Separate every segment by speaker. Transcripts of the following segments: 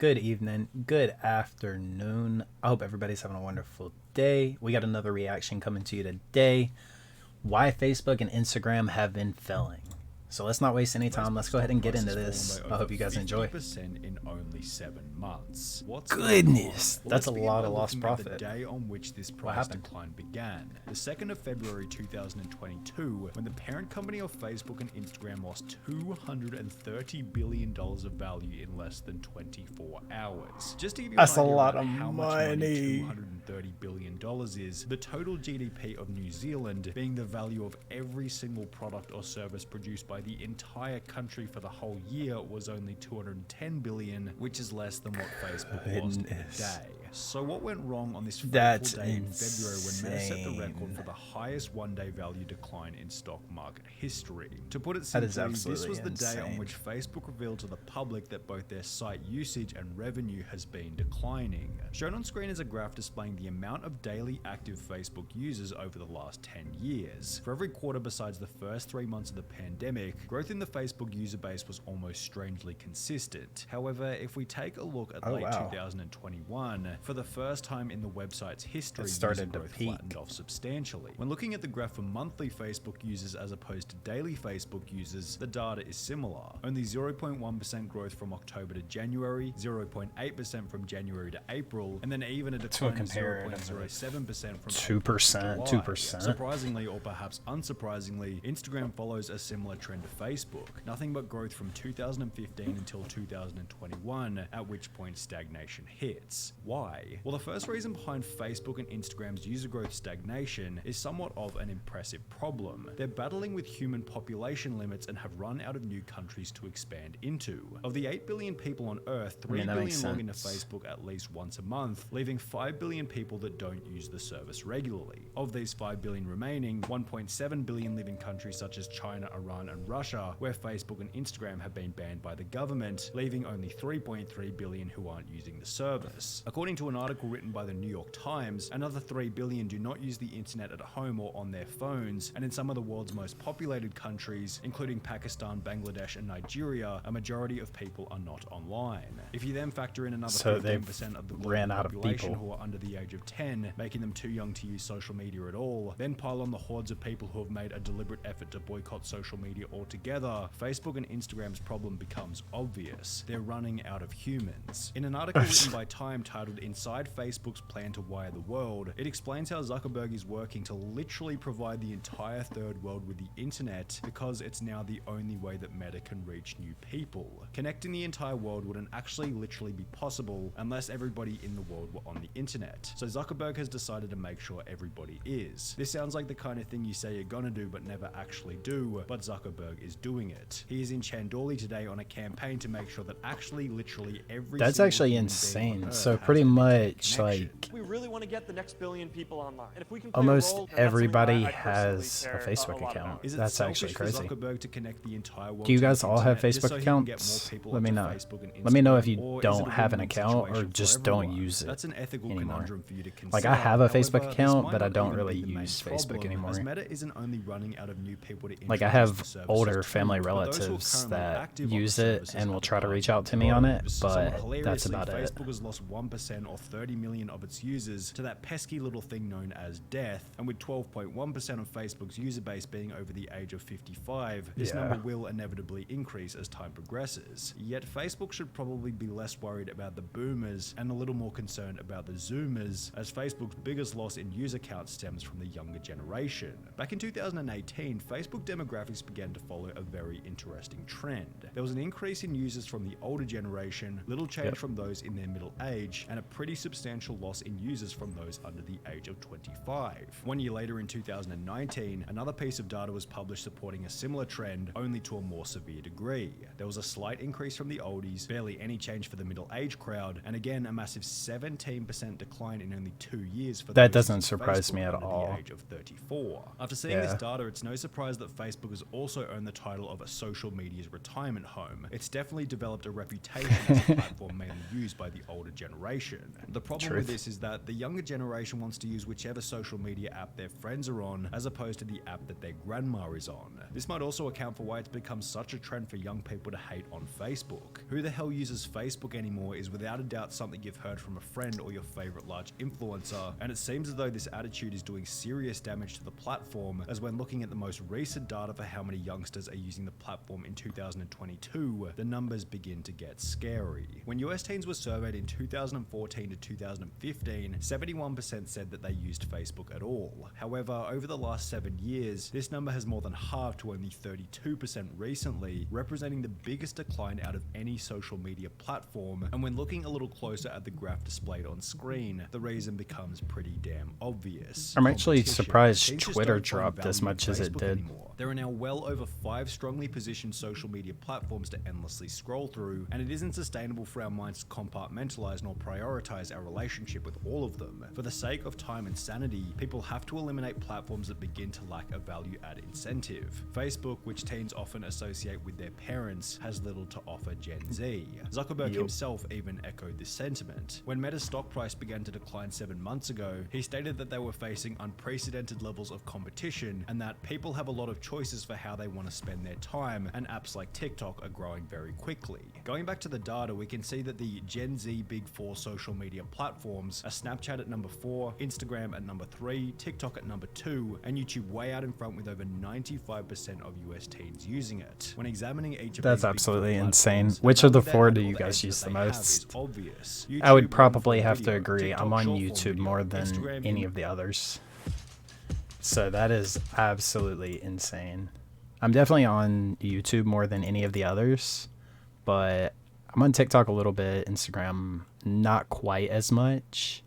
Speaker 1: good evening, good afternoon. I hope everybody's having a wonderful day. We got another reaction coming to you today. Why Facebook and Instagram have been failing. So let's not waste any time. Let's go ahead and get into this. I hope you guys enjoy.
Speaker 2: In only 7 months.
Speaker 1: Goodness, that's a lot of lost profit.
Speaker 2: The day on which this price decline began, the 2nd of February 2022, when the parent company of Facebook and Instagram lost $230 billion of value in less than 24 hours. Just to give you
Speaker 1: that's
Speaker 2: an idea
Speaker 1: a lot
Speaker 2: about
Speaker 1: of
Speaker 2: how
Speaker 1: money.
Speaker 2: much money $230 billion is, the total GDP of New Zealand, being the value of every single product or service produced by the entire country for the whole year, was only 210 billion, which is less than what Facebook lost in a day. So what went wrong on this fateful day in February when Meta set the record for the highest one-day value decline in stock market history? To put it simply, this was the day on which Facebook revealed to the public that both their site usage and revenue has been declining. Shown on screen is a graph displaying the amount of daily active Facebook users over the last 10 years. For every quarter besides the first 3 months of the pandemic, growth in the Facebook user base was almost strangely consistent. However, if we take a look at late 2021, for the first time in the website's history, user growth flattened off substantially. When looking at the graph for monthly Facebook users as opposed to daily Facebook users, the data is similar. Only 0.1% growth from October to January, 0.8% from January to April, and then even a decline of 0.07% from
Speaker 1: 2%.
Speaker 2: Surprisingly, or perhaps unsurprisingly, Instagram follows a similar trend to Facebook. Nothing but growth from 2015 until 2021, at which point stagnation hits. Why? Well, the first reason behind Facebook and Instagram's user growth stagnation is somewhat of an impressive problem. They're battling with human population limits and have run out of new countries to expand into. Of the 8 billion people on Earth, 3 billion log into Facebook at least once a month, leaving 5 billion people that don't use the service regularly. Of these 5 billion remaining, 1.7 billion live in countries such as China, Iran, and Russia, where Facebook and Instagram have been banned by the government, leaving only 3.3 billion who aren't using the service. According to an article written by the New York Times, another 3 billion do not use the internet at home or on their phones, and in some of the world's most populated countries, including Pakistan, Bangladesh, and Nigeria, a majority of people are not online. If you then factor in another 15% of the global population who are under the age of 10, making them too young to use social media at all, then pile on the hordes of people who have made a deliberate effort to boycott social media altogether, Facebook and Instagram's problem becomes obvious. They're running out of humans. In an article written by Time titled Inside Facebook's Plan to Wire the World, it explains how Zuckerberg is working to literally provide the entire third world with the internet because it's now the only way that Meta can reach new people. Connecting the entire world wouldn't actually literally be possible unless everybody in the world were on the internet. So Zuckerberg has decided to make sure everybody is. This sounds like the kind of thing you say you're gonna do but never actually do, but Zuckerberg is doing it. He is in Chandoli today on a campaign to make sure that actually literally every
Speaker 1: That's actually insane. So pretty much like
Speaker 3: we really want to get the next billion people online. And if we can
Speaker 1: almost everybody has a Facebook account. That's actually crazy. Do you guys all have Facebook accounts? Let me know. Let me know if you don't have an account or just don't use it anymore. Like I have a Facebook account, but I don't really use Facebook anymore. Like I have older family relatives that use it and will try to reach out to me on it, but that's about it.
Speaker 2: Facebook has lost 1% or 30 million of its users to that pesky little thing known as death, and with 12.1% of Facebook's user base being over the age of 55, this number will inevitably increase as time progresses. Yet Facebook should probably be less worried about the boomers and a little more concerned about the zoomers, as Facebook's biggest loss in user count stems from the younger generation. Back in 2018, Facebook demographics began to follow a very interesting trend. There was an increase in users from the older generation, little change from those in their middle age, and a pretty substantial loss in users from those under the age of 25. 1 year later in 2019, another piece of data was published supporting a similar trend, only to a more severe degree. There was a slight increase from the oldies, barely any change for the middle age crowd, and again a massive 17% decline in only 2 years for
Speaker 1: that doesn't surprise me at all.
Speaker 2: The age of 34. After seeing this data, it's no surprise that Facebook has also earned the title of a social media's retirement home. It's definitely developed a reputation as a platform mainly used by the older generation. generation. The problem with this is that the younger generation wants to use whichever social media app their friends are on, as opposed to the app that their grandma is on. This might also account for why it's become such a trend for young people to hate on Facebook. Who the hell uses Facebook anymore is without a doubt something you've heard from a friend or your favorite large influencer, and it seems as though this attitude is doing serious damage to the platform, as when looking at the most recent data for how many youngsters are using the platform in 2022, the numbers begin to get scary. When US teens were surveyed in 2014 to 2015, 71% said that they used Facebook at all. However, over the last 7 years, this number has more than halved to only 32% recently, representing the biggest decline out of any social media platform. And when looking a little closer at the graph displayed on screen, the reason becomes pretty damn obvious.
Speaker 1: I'm actually surprised Twitter dropped as much as it did.
Speaker 2: There are now well over 5 strongly positioned social media platforms to endlessly scroll through, and it isn't sustainable for our minds to compartmentalize nor prioritize our relationship with all of them. For the sake of time and sanity, people have to eliminate platforms that begin to lack a value-add incentive. Facebook, which teens often associate with their parents, has little to offer Gen Z. Zuckerberg himself even echoed this sentiment. When Meta's stock price began to decline 7 months ago, he stated that they were facing unprecedented levels of competition and that people have a lot of choices for how they want to spend their time, and apps like TikTok are growing very quickly. Going back to the data, we can see that the Gen Z big 4 social media platforms are Snapchat at number 4, Instagram at number 3, TikTok at number 2, and YouTube way out in front with over 95% of US teens using it. When examining each of
Speaker 1: That's
Speaker 2: these
Speaker 1: absolutely
Speaker 2: big
Speaker 1: insane. Which of the 4 do you guys use the most? I would probably have to agree. I'm on YouTube more than any of the others. So that is absolutely insane. I'm definitely on YouTube more than any of the others, but I'm on TikTok a little bit, Instagram not quite as much.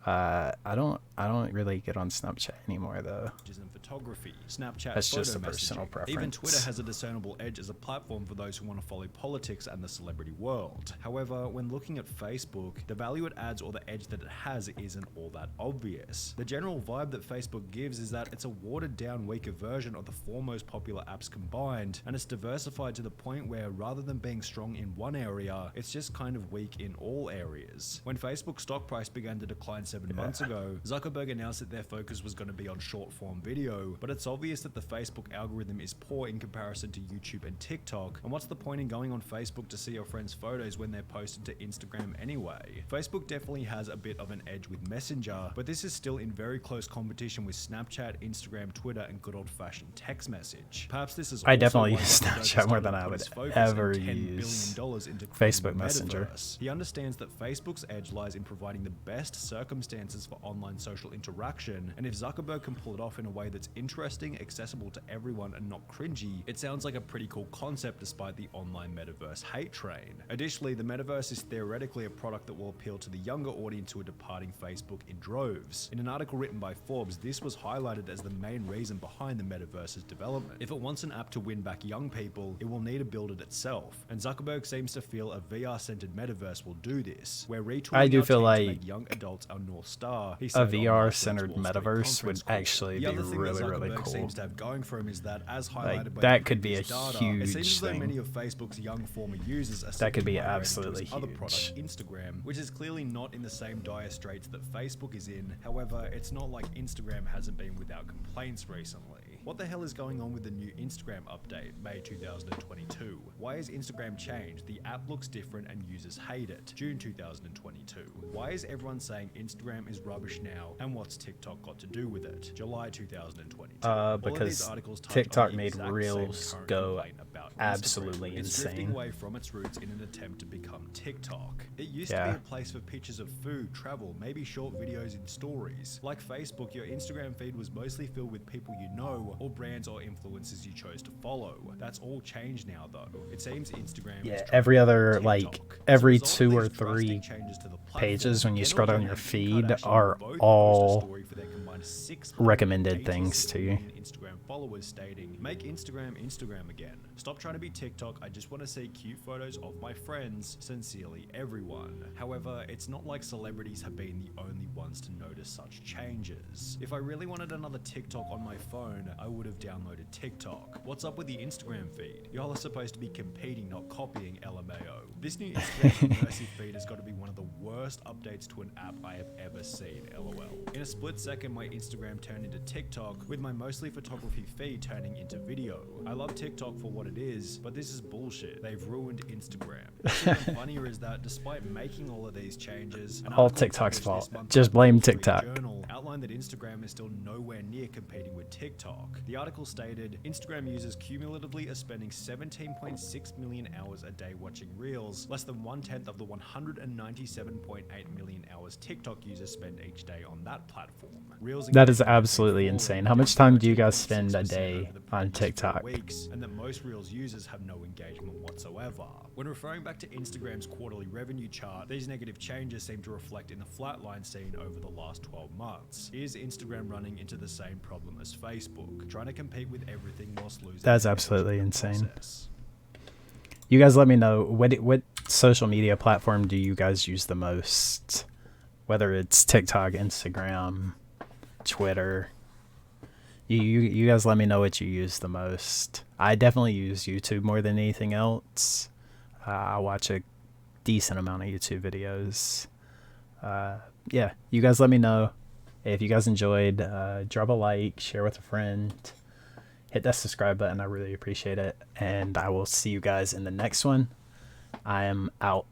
Speaker 1: I don't really get on Snapchat anymore though.
Speaker 2: Photography, Snapchat,
Speaker 1: that's just a personal preference.
Speaker 2: Even Twitter has a discernible edge as a platform for those who want to follow politics and the celebrity world. However, when looking at Facebook, the value it adds or the edge that it has isn't all that obvious. The general vibe that Facebook gives is that it's a watered down, weaker version of the 4 most popular apps combined, and it's diversified to the point where rather than being strong in one area, it's just kind of weak in all areas. When Facebook's stock price began to decline 7 months ago, Zuckerberg announced that their focus was going to be on short form video, but it's obvious that the Facebook algorithm is poor in comparison to YouTube and TikTok, and what's the point in going on Facebook to see your friends' photos when they're posted to Instagram anyway? Facebook definitely has a bit of an edge with Messenger, but this is still in very close competition with Snapchat, Instagram, Twitter, and good old-fashioned text message. Perhaps this is
Speaker 1: I definitely use Snapchat more than I would ever use Facebook Messenger.
Speaker 2: He understands that Facebook's edge lies in providing the best circumstances for online social interaction, and if Zuckerberg can pull it off in a way that's interesting, accessible to everyone, and not cringy, it sounds like a pretty cool concept despite the online metaverse hate train. Additionally, the metaverse is theoretically a product that will appeal to the younger audience who are departing Facebook in droves. In an article written by Forbes, this was highlighted as the main reason behind the metaverse's development. If it wants an app to win back young people, it will need to build it itself, and Zuckerberg seems to feel a VR-centered metaverse will do this, where retooling
Speaker 1: I do feel like
Speaker 2: young adults our North Star.
Speaker 1: A VR-centered metaverse would actually be really cool.
Speaker 2: Seems to have going for him is that, as highlighted by
Speaker 1: that could be a
Speaker 2: data,
Speaker 1: huge
Speaker 2: it seems as though
Speaker 1: thing.
Speaker 2: Many of Facebook's young former users are
Speaker 1: that could be
Speaker 2: migrating
Speaker 1: absolutely
Speaker 2: to its other
Speaker 1: huge.
Speaker 2: product, Instagram, which is clearly not in the same dire straits that Facebook is in. However, it's not like Instagram hasn't been without complaints recently. What the hell is going on with the new Instagram update, May 2022? Why has Instagram changed? The app looks different and users hate it. June 2022. Why is everyone saying Instagram is rubbish now, and what's TikTok got to do with it? July 2022.
Speaker 1: Because TikTok made Reels go absolutely
Speaker 2: it's
Speaker 1: insane.
Speaker 2: drifting away from its roots in an attempt to become TikTok. It used to be a place for pictures of food, travel, maybe short videos in stories. Like Facebook, your Instagram feed was mostly filled with people you know, or brands or influencers you chose to follow. That's all changed now though. It seems Instagram is
Speaker 1: every other
Speaker 2: TikTok.
Speaker 1: every 2 or 3 pages when you scroll down your feed are all recommended things to you.
Speaker 2: Instagram followers stating, "Make Instagram Instagram again. Stop trying to be TikTok. I just want to see cute photos of my friends. Sincerely, everyone." However, it's not like celebrities have been the only ones to notice such changes. If I really wanted another TikTok on my phone, I would have downloaded TikTok. What's up with the Instagram feed? Y'all are supposed to be competing, not copying, LMAO. This new Instagram immersive feed has got to be one of the worst worst updates to an app I have ever seen, lol. In a split second, my Instagram turned into TikTok, with my mostly photography feed turning into video. I love TikTok for what it is, but this is bullshit. They've ruined Instagram. What's even funnier is that despite making all of these changes,
Speaker 1: all TikTok's fault. Just blame TikTok.
Speaker 2: Journal outlined that Instagram is still nowhere near competing with TikTok. The article stated, Instagram users cumulatively are spending 17.6 million hours a day watching Reels, less than 1/10 of the 197.8 million hours TikTok users spend each day on that platform. Reels
Speaker 1: that is absolutely insane. How much time do you guys spend a day on TikTok?
Speaker 2: And that most Reels users have no engagement whatsoever. When referring back to Instagram's quarterly revenue chart, these negative changes seem to reflect in the flatline seen over the last 12 months. Is Instagram running into the same problem as Facebook, trying to compete with everything whilst losing?
Speaker 1: That's absolutely insane. You guys let me know, what social media platform do you guys use the most? Whether it's TikTok, Instagram, Twitter. You guys let me know what you use the most. I definitely use YouTube more than anything else. I watch a decent amount of YouTube videos. Yeah, you guys let me know. If you guys enjoyed, drop a like, share with a friend. Hit that subscribe button. I really appreciate it. And I will see you guys in the next one. I am out.